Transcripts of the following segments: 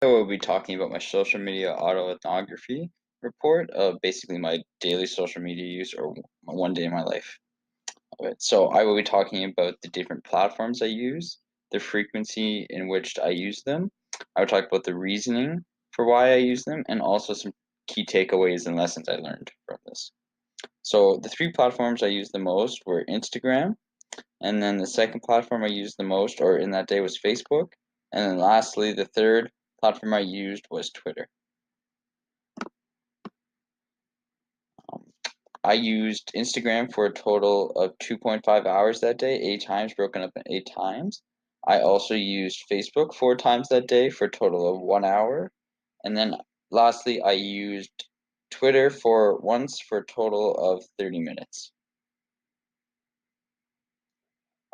I will be talking about my social media autoethnography report of basically my daily social media use or one day in my life. Alright, so I will be talking about the different platforms I use, the frequency in which I use them. I will talk about the reasoning for why I use them, and also some key takeaways and lessons I learned from this. So the three platforms I used the most were Instagram, and then the second platform I used the most, or in that day, was Facebook. And then lastly, the third platform I used was Twitter. Um, I used Instagram for a total of 2.5 hours that day, 8 times, broken up in 8 times. I also used Facebook 4 times that day for a total of 1 hour. And then lastly, I used Twitter for once for a total of 30 minutes.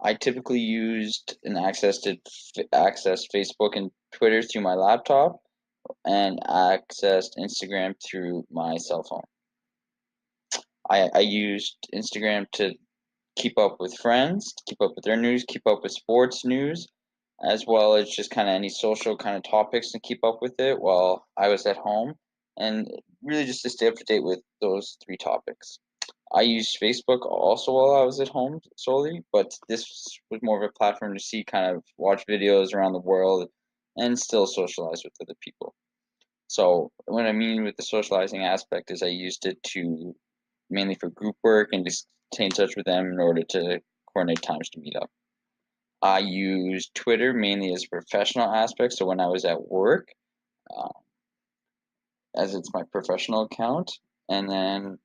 I typically used and accessed Facebook and Twitter through my laptop and accessed Instagram through my cell phone. I used Instagram to keep up with friends, to keep up with their news, keep up with sports news, as well as just kind of any social kind of topics and keep up with it while I was at home, and really just to stay up to date with those three topics. I used Facebook also while I was at home solely, but this was more of a platform to see kind of watch videos around the world and still socialize with other people. So what I mean with the socializing aspect is I used it to mainly for group work and just stay in touch with them in order to coordinate times to meet up. I used Twitter mainly as a professional aspect, so when I was at work, uh, as it's my professional account, and then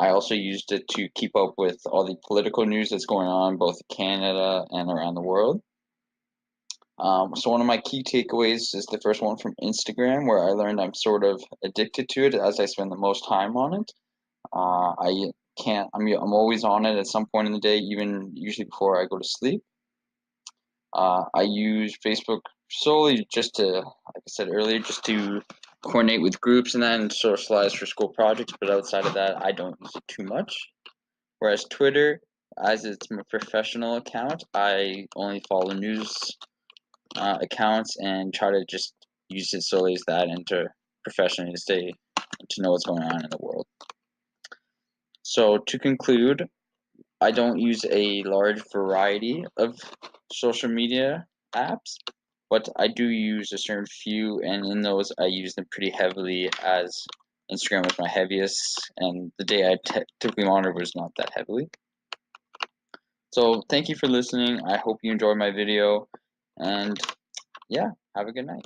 I also used it to keep up with all the political news that's going on both in Canada and around the world. So one of my key takeaways is the first one from Instagram, where I learned I'm sort of addicted to it as I spend the most time on it. I can't. I'm always on it at some point in the day, even usually before I go to sleep. I use Facebook solely just to, like I said earlier, just to coordinate with groups and that and socialize for school projects. But outside of that, I don't use it too much. Whereas Twitter, as it's my professional account, I only follow news accounts and try to just use it solely as that and to professionally stay to know what's going on in the world. So to conclude, I don't use a large variety of social media apps, but I do use a certain few, and in those I use them pretty heavily, as Instagram was my heaviest, and the day I typically monitor was not that heavily. So thank you for listening. I hope you enjoyed my video, and yeah, have a good night.